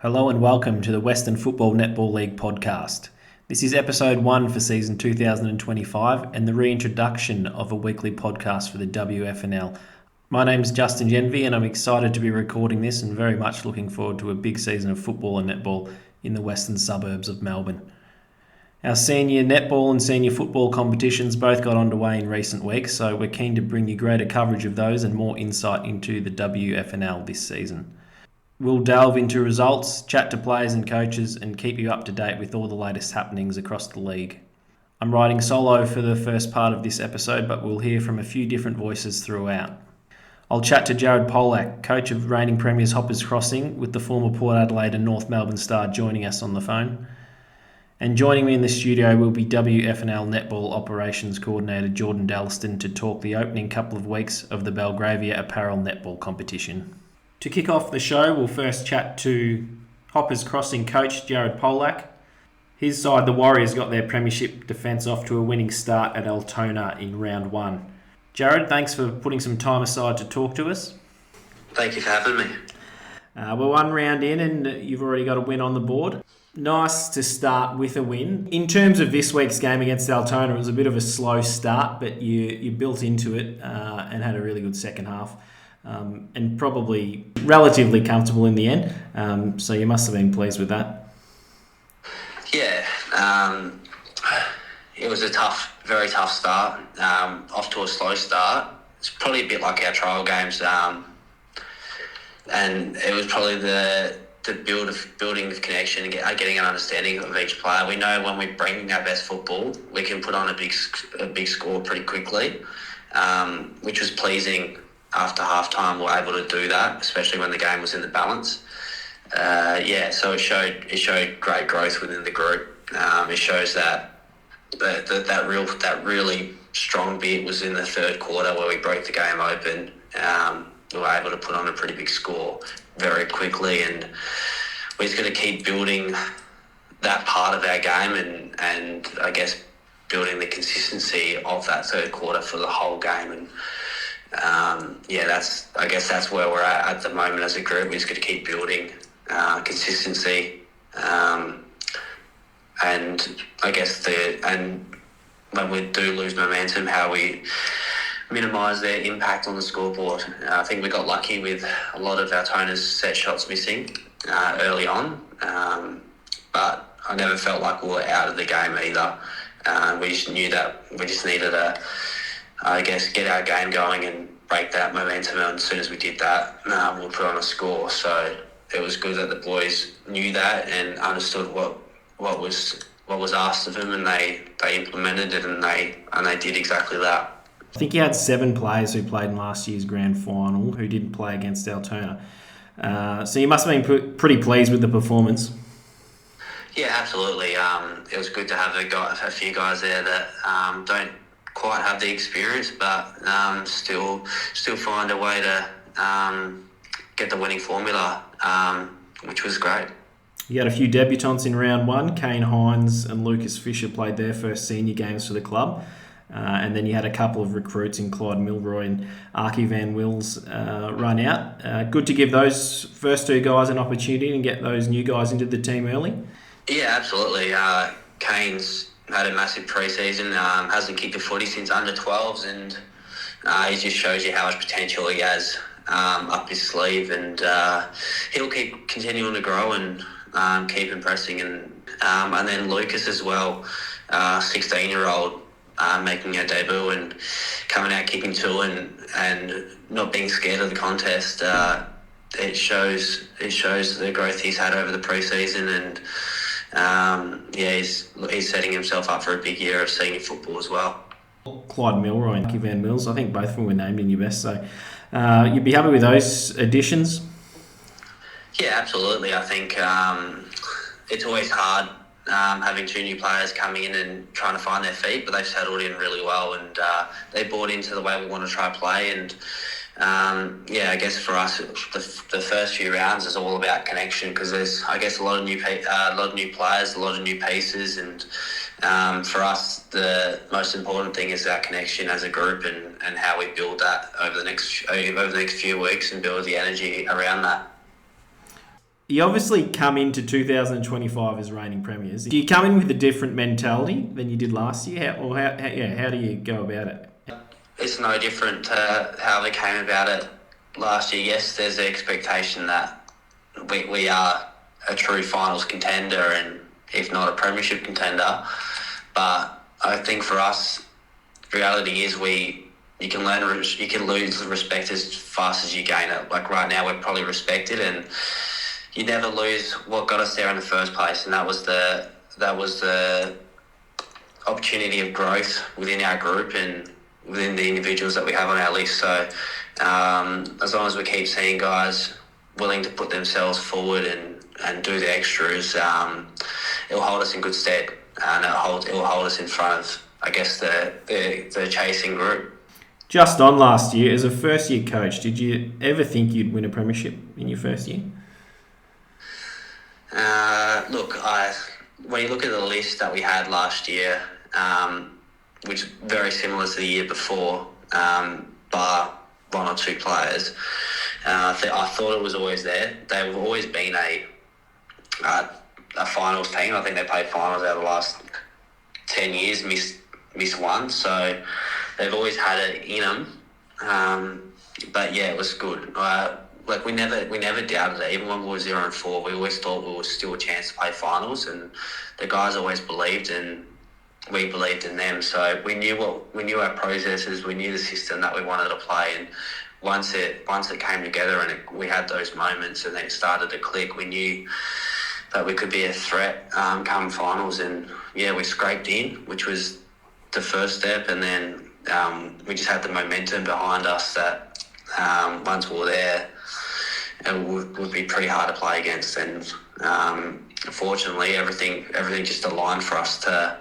Hello and welcome to the Western Football Netball League podcast. This is episode 1 for season 2025 and the reintroduction of a weekly podcast for the WFNL. My name is Justin Jenvey and I'm excited to be recording this and very much looking forward to a big season of football and netball in the western suburbs of Melbourne. Our senior netball and senior football competitions both got underway in recent weeks, so we're keen to bring you greater coverage of those and more insight into the WFNL this season. We'll delve into results, chat to players and coaches, and keep you up to date with all the latest happenings across the league. I'm riding solo for the first part of this episode, but we'll hear from a few different voices throughout. I'll chat to Jared Polec, coach of reigning premiers Hoppers Crossing, with the former Port Adelaide and North Melbourne star joining us on the phone. And joining me in the studio will be WFNL Netball Operations Coordinator Jordan Dalliston to talk the opening couple of weeks of the Belgravia Apparel Netball competition. To kick off the show, we'll first chat to Hoppers Crossing coach Jared Polec. His side, the Warriors, got their premiership defence off to a winning start at Altona in round 1. Jared, thanks for putting some time aside to talk to us. Thank you for having me. We're one round in and you've already got a win on the board. Nice to start with a win. In terms of this week's game against Altona, it was a bit of a slow start, but you built into it and had a really good second half. And probably relatively comfortable in the end. So you must have been pleased with that. Yeah, it was a very tough start. Off to a slow start. It's probably a bit like our trial games, and it was probably the building of connection and getting an understanding of each player. We know when we bring our best football, we can put on a big score pretty quickly, which was pleasing. After half-time, we were able to do that, especially when the game was in the balance. So it showed great growth within the group. It shows that really strong bit was in the third quarter where we broke the game open. We were able to put on a pretty big score very quickly, and we're just going to keep building that part of our game and I guess building the consistency of that third quarter for the whole game. And that's where we're at the moment as a group. We're just going to keep building consistency, and I guess when we do lose momentum, how we minimise their impact on the scoreboard. I think we got lucky with a lot of Altona's set shots missing early on, but I never felt like we were out of the game either. We just knew that we just needed to, get our game going and break that momentum. And as soon as we did that, we'll put on a score. So it was good that the boys knew that and understood what was asked of them, and they implemented it, and they did exactly that. I think you had 7 players who played in last year's grand final who didn't play against Altona. So you must have been pretty pleased with the performance. Yeah, absolutely. It was good to have a few guys there that don't quite have the experience, but still find a way to get the winning formula, which was great. You had a few debutants in round 1. Kane Hines and Lucas Fisher played their first senior games for the club. And then you had a couple of recruits in Clyde Milroy and Archie Van Wills run out. Good to give those first 2 guys an opportunity and get those new guys into the team early. Yeah, absolutely. Kane's had a massive pre-season, hasn't kicked a footy since under 12s, and he just shows you how much potential he has up his sleeve, and he'll keep continuing to grow and keep impressing. And then Lucas as well, 16-year-old, making a debut and coming out kicking 2 and not being scared of the contest. It shows the growth he's had over the pre-season, and he's setting himself up for a big year of senior football as well. Clyde Milroy and Archie Van Wills, I think both of them were named in your best, so you'd be happy with those additions? Yeah, absolutely. I think it's always hard having 2 new players coming in and trying to find their feet, but they've settled in really well, and they bought into the way we want to try to play. And I guess for us, the first few rounds is all about connection, because there's, I guess, a lot of new players, a lot of new pieces, and for us, the most important thing is that connection as a group, and how we build that over the next few weeks and build the energy around that. You obviously come into 2025 as reigning premiers. Do you come in with a different mentality than you did last year? How do you go about it? It's no different to how we came about it last year. Yes, there's the expectation that we are a true finals contender and if not a premiership contender. But I think for us, the reality is you can lose respect as fast as you gain it. Like right now, we're probably respected, and you never lose what got us there in the first place, and that was the opportunity of growth within our group and within the individuals that we have on our list. So as long as we keep seeing guys willing to put themselves forward and do the extras, it'll hold us in good stead, and it'll hold us in front of, I guess, the chasing group. Just on last year, as a first-year coach, did you ever think you'd win a premiership in your first year? When you look at the list that we had last year, which is very similar to the year before, bar one or two players, I thought it was always there. They've always been a finals team. I think they played finals out of the last 10 years, missed one. So they've always had it in them. But yeah, it was good. We never doubted it. Even when we were 0-4, we always thought we were still a chance to play finals, and the guys always believed, and we believed in them. So we knew our processes, we knew the system that we wanted to play, and once it came together and we had those moments and it started to click, we knew that we could be a threat come finals. And yeah, we scraped in, which was the first step, and then we just had the momentum behind us that once we were there, it would be pretty hard to play against. And fortunately, everything just aligned for us to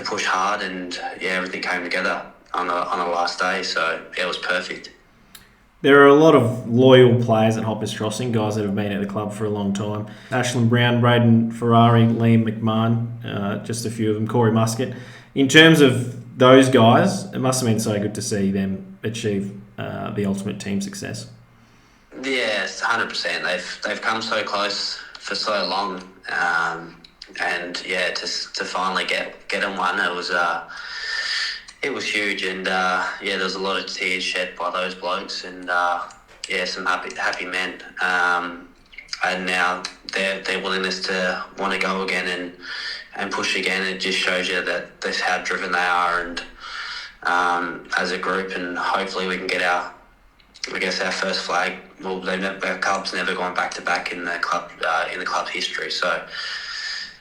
push hard, and yeah, everything came together on the last day. So yeah, it was perfect. There are a lot of loyal players at Hoppers Crossing, guys that have been at the club for a long time. Ashland Brown, Braden Ferrari, Liam McMahon, just a few of them, Corey Muscat. In terms of those guys, it must have been so good to see them achieve the ultimate team success. Yes, 100%. They've come so close for so long, and yeah, to finally get them one, it was huge, and yeah, there was a lot of tears shed by those blokes, and yeah, some happy men, and now their willingness to want to go again and push again, it just shows you that that's how driven they are, and as a group, and hopefully we can get our first flag. Well, our club's never gone back to back in the club history, so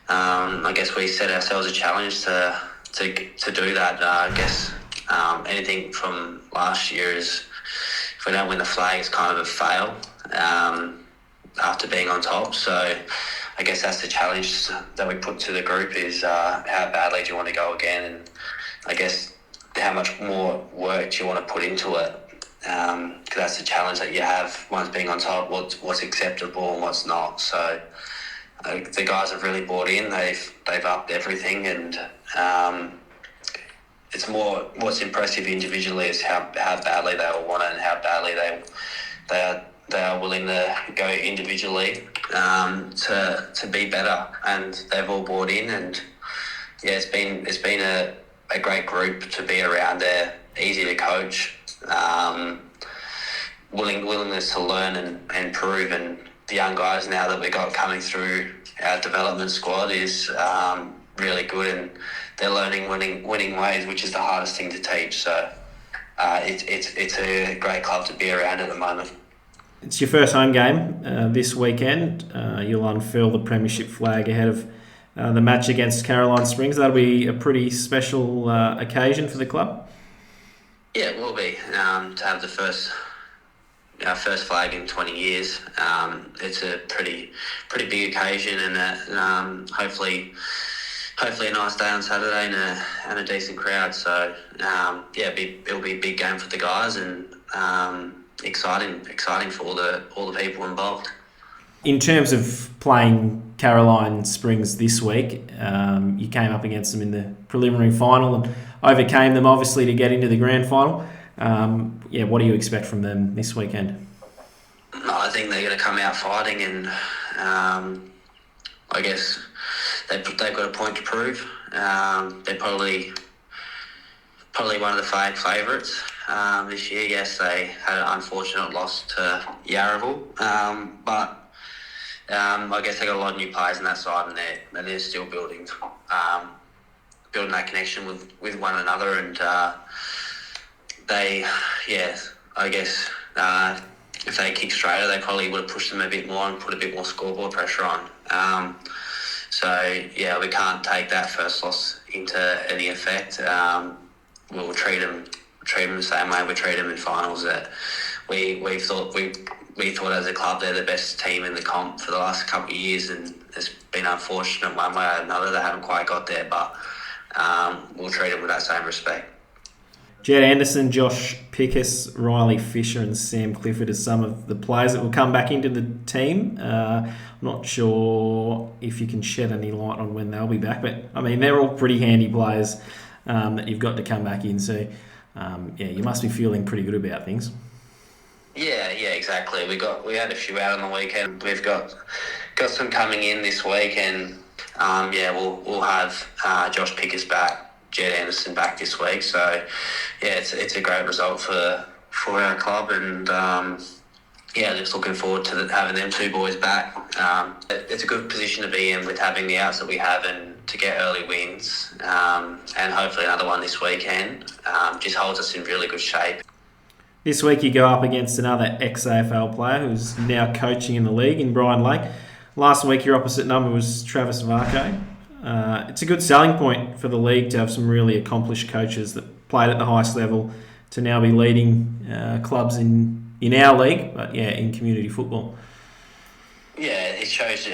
I guess we set ourselves a challenge to do that. I guess anything from last year is, if we don't win the flag, it's kind of a fail after being on top. So I guess that's the challenge that we put to the group is how badly do you want to go again, and I guess how much more work do you want to put into it, because that's the challenge that you have once being on top, what's acceptable and what's not. So the guys have really bought in. They've upped everything, and it's more what's impressive individually is how badly they all want it and how badly they are willing to go individually to be better, and they've all bought in. And yeah, it's been a great group to be around. They're easy to coach, willingness to learn and improve, and the young guys now that we got coming through our development squad is really good, and they're learning winning ways, which is the hardest thing to teach. So it's a great club to be around at the moment. It's your first home game this weekend. You'll unfurl the premiership flag ahead of the match against Caroline Springs. That'll be a pretty special occasion for the club. Yeah, it will be to have the first flag in 20 years. It's a pretty big occasion, and hopefully a nice day on Saturday and a decent crowd. So yeah, it'll be a big game for the guys, and exciting for all the people involved. In terms of playing Caroline Springs this week, you came up against them in the preliminary final and overcame them, obviously, to get into the grand final. Yeah, what do you expect from them this weekend? I think they're going to come out fighting, and I guess they've got a point to prove. They're probably one of the favourites this year. Yes, they had an unfortunate loss to Yarraville, but I guess they got a lot of new players on that side, and they're still building that connection with one another, and I guess if they kick straighter, they probably would have pushed them a bit more and put a bit more scoreboard pressure on. We can't take that first loss into any effect. We'll treat them the same way we treat them in finals. That we thought as a club they're the best team in the comp for the last couple of years, and it's been unfortunate one way or another they haven't quite got there, but we'll treat them with that same respect. Jed Anderson, Josh Pickus, Riley Fisher and Sam Clifford are some of the players that will come back into the team. I'm not sure if you can shed any light on when they'll be back, but I mean they're all pretty handy players that you've got to come back in. So you must be feeling pretty good about things. Yeah, exactly. We had a few out on the weekend. We've got some coming in this week, and we'll have Josh Pickus back, Jed Anderson back this week. So it's a great result for our club, and just looking forward to having them two boys back. It's a good position to be in with having the outs that we have and to get early wins, and hopefully another one this weekend. Just holds us in really good shape. This week you go up against another ex-AFL player who's now coaching in the league, in Brian Lake. Last week your opposite number was Travis Varco. It's a good selling point for the league to have some really accomplished coaches that played at the highest level to now be leading clubs in our league, but in community football. Yeah, it shows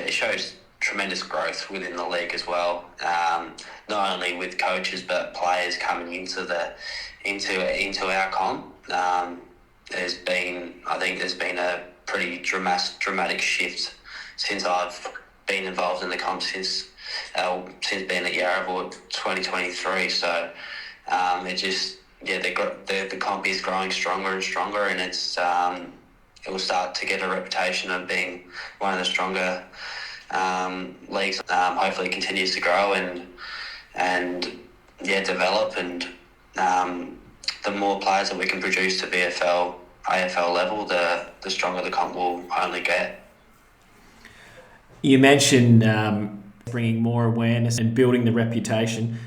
tremendous growth within the league as well. Not only with coaches but players coming into our comp. There's been a pretty dramatic shift since I've been involved in the comp since being at Yarraville 2023. So the comp is growing stronger and stronger, and it will start to get a reputation of being one of the stronger leagues. Hopefully it continues to grow and develop, and the more players that we can produce to BFL, AFL level, the stronger the comp will only get. You mentioned bringing more awareness and building the reputation.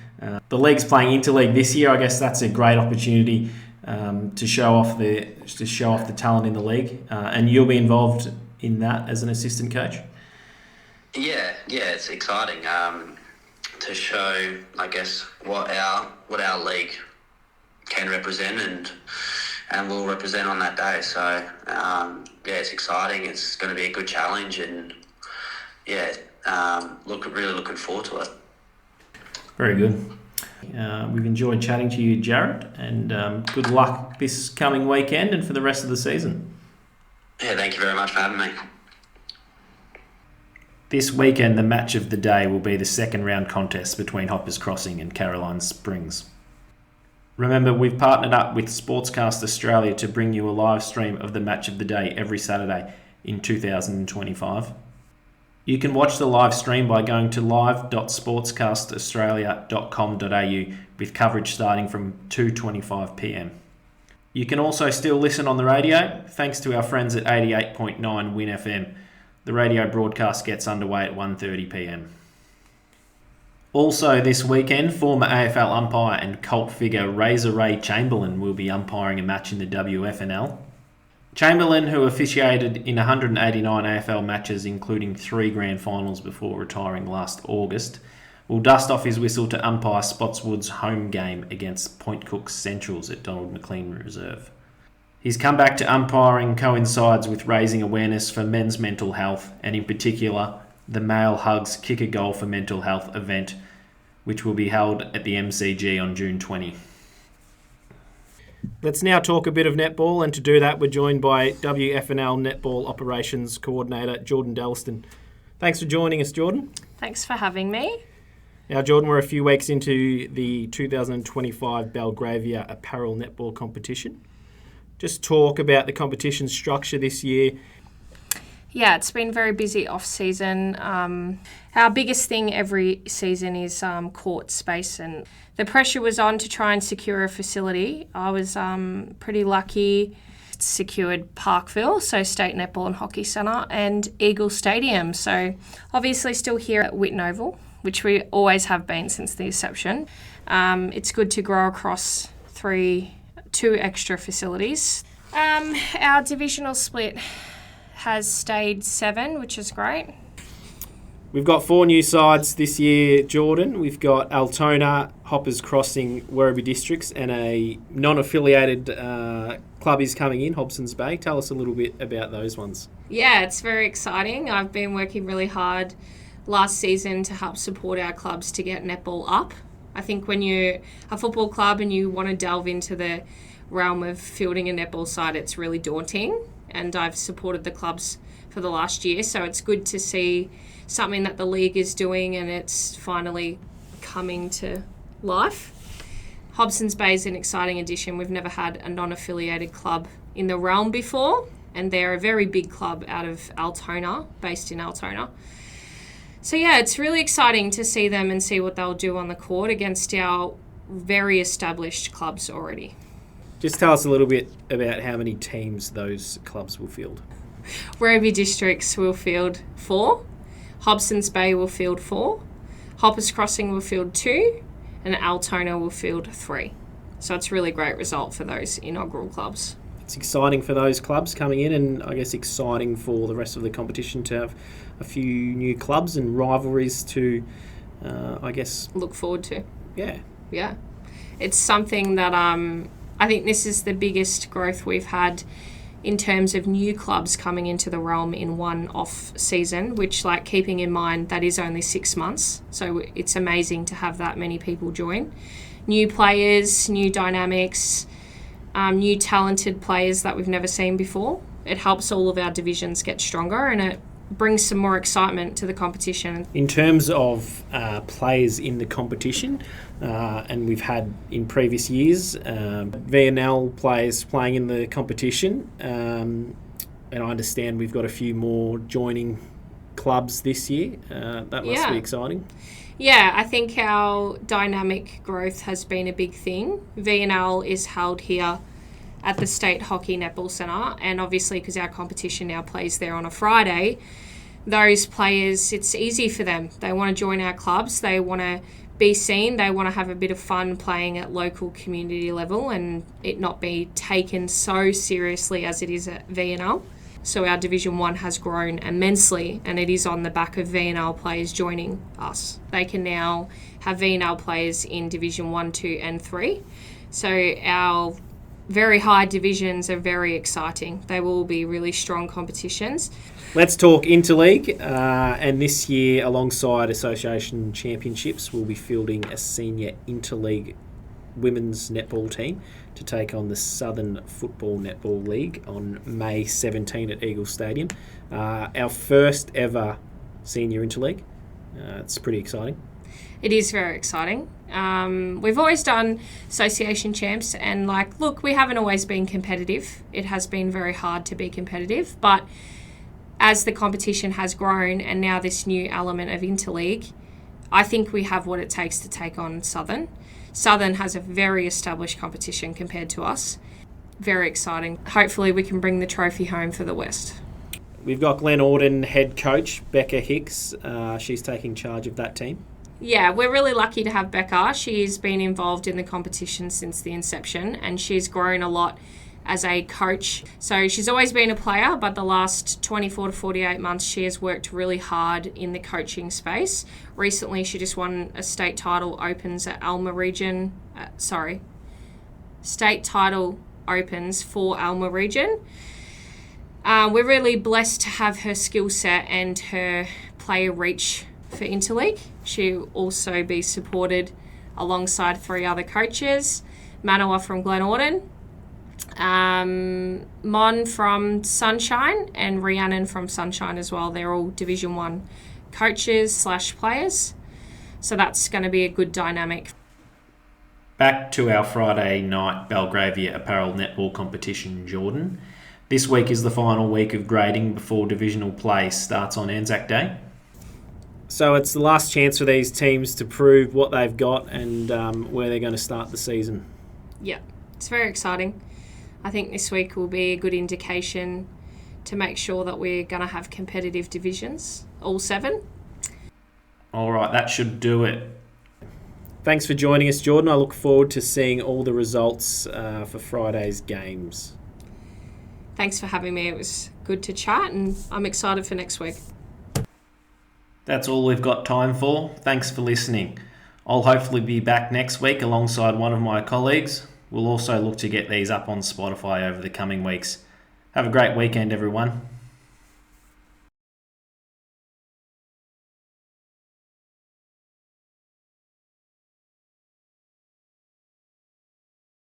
The league's playing interleague this year. I guess that's a great opportunity to show off the talent in the league, and you'll be involved in that as an assistant coach. Yeah, it's exciting to show, I guess, what our league can represent and will represent on that day. So it's exciting. It's going to be a good challenge, and really looking forward to it. Very good. We've enjoyed chatting to you, Jared, and good luck this coming weekend and for the rest of the season. Yeah, thank you very much for having me. This weekend, the match of the day will be the second round contest between Hoppers Crossing and Caroline Springs. Remember, we've partnered up with Sportscast Australia to bring you a live stream of the match of the day every Saturday in 2025. You can watch the live stream by going to live.sportscastaustralia.com.au with coverage starting from 2:25 p.m. You can also still listen on the radio thanks to our friends at 88.9 Win FM. The radio broadcast gets underway at 1:30 p.m. Also this weekend, former AFL umpire and cult figure Razor Ray Chamberlain will be umpiring a match in the WFNL. Chamberlain, who officiated in 189 AFL matches including 3 grand finals before retiring last August, will dust off his whistle to umpire Spotswood's home game against Point Cook Centrals at Donald McLean Reserve. His comeback to umpiring coincides with raising awareness for men's mental health, and in particular the Male Hugs Kick a Goal for Mental Health event, which will be held at the MCG on June 20. Let's now talk a bit of netball, and to do that we're joined by WFNL Netball Operations Coordinator Jordan Dalliston. Thanks for joining us, Jordan. Thanks for having me. Now, Jordan, we're a few weeks into the 2025 Belgravia Apparel Netball Competition. Just talk about the competition structure this year. Yeah, it's been very busy off-season. Our biggest thing every season is court space, and the pressure was on to try and secure a facility. I was pretty lucky. Secured Parkville, so State Netball and Hockey Centre, and Eagle Stadium. So obviously still here at Whitten Oval, which we always have been since the inception. It's good to grow across two extra facilities. Our divisional split has stayed 7, which is great. We've got 4 new sides this year, Jordan. We've got Altona, Hoppers Crossing, Werribee Districts, and a non-affiliated club is coming in, Hobson's Bay. Tell us a little bit about those ones. Yeah, it's very exciting. I've been working really hard last season to help support our clubs to get netball up. I think when you're a football club and you want to delve into the realm of fielding a netball side, it's really daunting. And I've supported the clubs for the last year, so it's good to see something that the league is doing and it's finally coming to life. Hobson's Bay is an exciting addition. We've never had a non-affiliated club in the realm before, and they're a very big club out of Altona, based in Altona. So yeah, it's really exciting to see them and see what they'll do on the court against our very established clubs already. Just tell us a little bit about how many teams those clubs will field. Werribee Districts will field 4. Hobson's Bay will field 4. Hoppers Crossing will field 2. And Altona will field 3. So it's a really great result for those inaugural clubs. It's exciting for those clubs coming in, and I guess exciting for the rest of the competition to have a few new clubs and rivalries to, look forward to. Yeah. Yeah. It's something that I think this is the biggest growth we've had in terms of new clubs coming into the realm in one off season, which, like, keeping in mind that is only 6 months. So it's amazing to have that many people join. New players, new dynamics, new talented players that we've never seen before. It helps all of our divisions get stronger, and it brings some more excitement to the competition. In terms of players in the competition, and we've had in previous years WFNL players playing in the competition, and I understand we've got a few more joining clubs this year. That must be exciting. Yeah, I think our dynamic growth has been a big thing. WFNL is held here at the State Hockey Netball Centre, and obviously because our competition now plays there on a Friday, those players, it's easy for them. They want to join our clubs, they want to be seen, they want to have a bit of fun playing at local community level and it not be taken so seriously as it is at WFNL. So our Division 1 has grown immensely, and it is on the back of WFNL players joining us. They can now have WFNL players in Division 1, 2 and 3. So our very high divisions are very exciting. They will be really strong competitions. Let's talk Interleague, and this year, alongside Association Championships, we'll be fielding a senior Interleague women's netball team to take on the Southern Football Netball League on May 17 at Eagle Stadium. Our first ever senior Interleague. It's pretty exciting. It is very exciting. We've always done association champs, and look, we haven't always been competitive. It has been very hard to be competitive, but as the competition has grown and now this new element of Interleague, I think we have what it takes to take on Southern. Southern has a very established competition compared to us. Very exciting. Hopefully we can bring the trophy home for the West. We've got Glen Auden head coach Becca Hicks. She's taking charge of that team. Yeah, we're really lucky to have Becca. She's been involved in the competition since the inception, and she's grown a lot as a coach. So she's always been a player, but the last 24 to 48 months she has worked really hard in the coaching space. Recently she just won a state title opens at Alma region. State title opens for Alma region. We're really blessed to have her skill set and her player reach for Interleague. She'll also be supported alongside 3 other coaches, Manoa from Glen Auden, Mon from Sunshine, and Rhiannon from Sunshine as well. They're all Division 1 coaches / players. So that's going to be a good dynamic. Back to our Friday night Belgravia apparel netball competition, Jordan. This week is the final week of grading before divisional play starts on Anzac Day. So it's the last chance for these teams to prove what they've got and where they're going to start the season. Yeah, it's very exciting. I think this week will be a good indication to make sure that we're going to have competitive divisions, all 7. All right, that should do it. Thanks for joining us, Jordan. I look forward to seeing all the results for Friday's games. Thanks for having me. It was good to chat, and I'm excited for next week. That's all we've got time for. Thanks for listening. I'll hopefully be back next week alongside one of my colleagues. We'll also look to get these up on Spotify over the coming weeks. Have a great weekend, everyone.